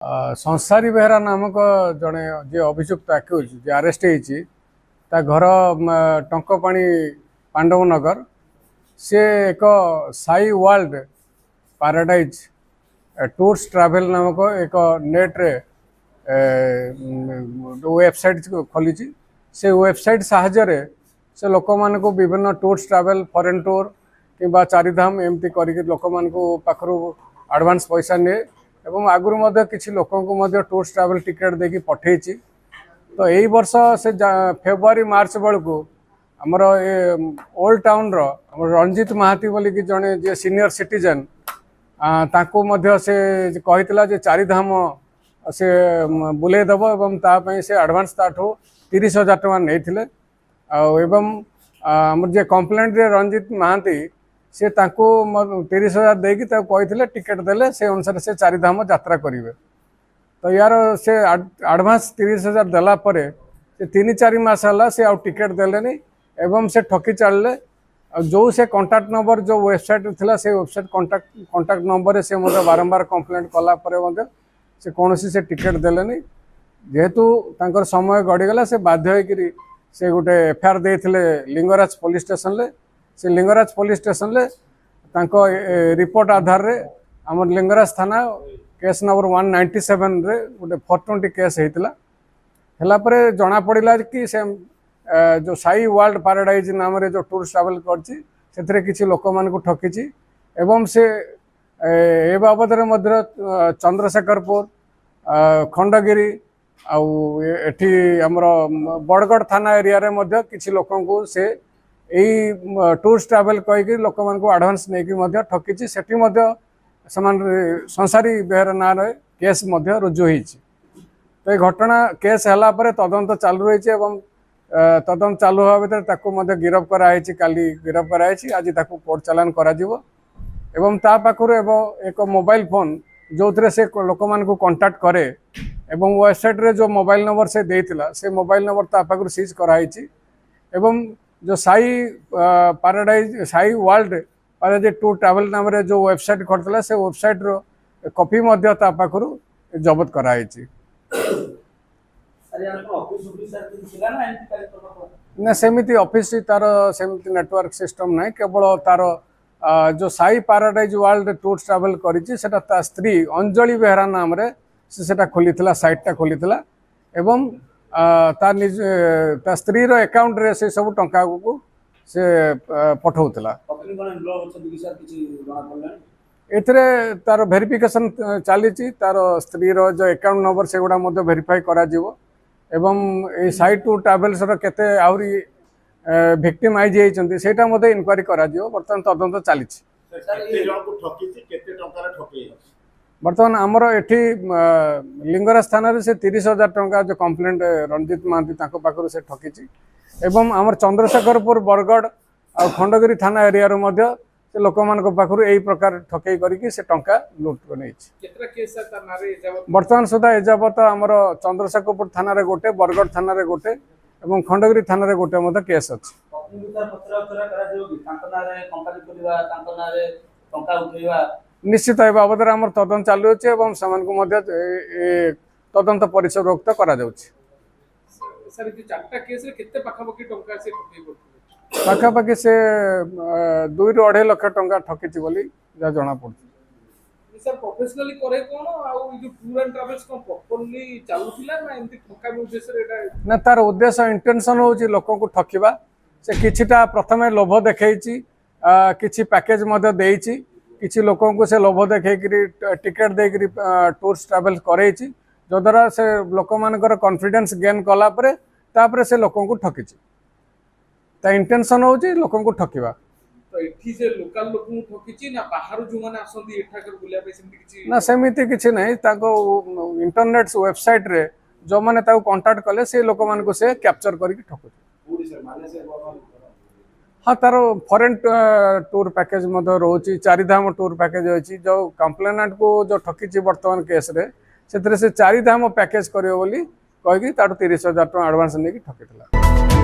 संसारी बेहरा नामक जड़े जे अभियुक्त आक्यूज जे आरेस्ट होती घर टंकपाणी पांडव नगर से एक Sai world paradise tours travel नामक एक नेट्रे वेबसाइट खोली से वेबसाइट साहाय्य से लोक मान को विभिन्न टूर्स ट्रैवल फॉरेन टूर कि चारिधाम एमती करके लोक मान पाखु एडवांस पैसा निए एवं आगुरी किसी लोक टूर्स ट्रैवल टिकेट देकी पठे तो यही वर्ष से फेब्रुआरी मार्च बेलू आमर ओल्ड टाउन रंजित महाती बोली कि जड़े जे सीनियर सिटीजन ताकू से कही जे चारिधाम से बुलेदब एवं तापाई से एडवांस ताठू 30,000 टका नहीं एवं आमर जे कंप्लेंट रंजित महाती से 30,000 देकी कही टिकेट देले से अनुसार से चारिधाम यात्रा करेंगे तो यार से एडवांस 30,000 देला परे से 3-4 मास है से आउ टिकेट देले एवं से ठकी चलले जो से कांटेक्ट नंबर जो वेबसाइट थिला से वेबसाइट कांटेक्ट नंबर से बारंबार कंप्लेंट कला परे से कौन से टिकेट देले जेहेतु तांकर समय गड़ीगला से बाध्य होकर से गोटे एफआईआर देते लिंगराज पुलिस स्टेशन ले से लिंगराज पुलिस स्टेशन ले तांको रिपोर्ट आधार रे आम लिंगराज थाना केस नंबर 197 रे गोटे 420 केस होता है जना पड़ा कि से जो साई वर्ल्ड पैराडाइज नाम रे जो टूर ट्रैवल कर किसी लोक मान को ठकी एवं से ए बाबद चंद्रशेखरपुर खंडगिरी आठी आमर बड़गढ़ थाना एरिया रे मध्य किसी लोक से यही टूर्स ट्रैवल कहीकि लोक मान को एडवांस नहीं ठकी से संसारी बेहरा ना केस रुजु हो तो ये घटना केस है तदंत चालू रही तदंत चालू हवा भर गिरफ कराई काली गिरफ कराई आज कोर्ट चालान करा एवं ता पाखर एक मोबाइल फोन जो थे से लोक मान को कांटेक्ट करे एवं वेबसाइट रे जो मोबाइल नंबर से देइतिला से मोबाइल नंबर ता पाखर सीज कराई एवं जो Sai paradise Sai world paradise tour travel नाम रे जो वेबसाइट करथिला से वेबसाइट रो कॉपी मध्य ता पाखर जबत कराई ना सेमिति ऑफिस तार सेमिति नेटवर्क सिस्टम ना केवल तार जो Sai paradise world tour travel करिछि सेटा ता स्त्री अंजलि बेहरा नाम रे सेटा खोलीथिला साइटटा खोलीथिला एवं ता निज ता स्त्री रो अकाउंट रे से सब टंका को से पठाउथिला एथरे तार वेरिफिकेशन चली तार स्त्री रो जो अकाउंट नंबर से गुड़ा मध्य वेरीफाई करा जिवो एवं ए साइट टू ट्रैवल्स रो केते आउरी विक्टिमाइज होइचंती सेटा मध्य इनक्वारी करा जिवो वर्तमान तदंत चली बर्तमान आमर एठी लिंगराज थाना रे से 30,000 टंका जो कंप्लेंट रंजित महांती ताको पाखरु से ठकी एवं आमर चंद्रशेखरपुर बरगढ़ आ खंडगिरी थाना एरिया रो मध्य से लोक मान पाखरु एही प्रकार ठकई करिकि से टंका लूट को नहीं बर्तमान सुधा एजाबत आमर चंद्रशेखरपुर थाना रे गोटे बरगढ़ थाना रे गोटे एवं खंडगिरी थाना रे गोटे मध्य केस अछि निश्चित ए बाबद आमर तदंत चालू अछि एवं समान को मध्य तदंत परिसरोक्त करा जाउछि सर जो चारटा केस रे केते पाखापाखि टंका से ठकई करथि पाखापाखि से 2-2.5 लाख टंका ठकी बोली जा जना पड़ती सर प्रोफेशनली करे कोन आ जो टूर एंड ट्रैवल्स को प्रॉपर्ली चालुथिला ना एमती ठका भी उद्देश्य रे एटा ना तार उद्देश्य इंटेंशन होची लोक को ठकीबा से किछिटा प्रथमे लोभ देखैची किछि पैकेज मध्य देइची किछि लोक को से लोभ देखैकरी टिकट देकरी टूर्स ट्रैवल करैची जो द्वारा से लोक मानकर कॉन्फिडेंस गेन कला परे तापरे से लोक को ठकीची ता इंटेंशन होची लोक को ठकीबा तो एठी से लोकल लोक को ठकीची ना बाहर जो माने आसंती एठा कर बुलिया पे सेमती किछि ना सेमिति किछि नै ताको इंटरनेट वेबसाइट रे जो माने ताको कांटेक्ट कले से लोक मान को से कैप्चर करके ठकुची ओडी सर माने से हाँ तार फॉरेन टूर पैकेज मध्य रोची चारिधाम टूर पैकेज होची जो कंप्लेनेंट को जो ठकीची वर्तमान केस रे से चारिधाम पैकेज करियो बोली कहि कि तार 30,000 टका एडवांस नेकी ठकीतला।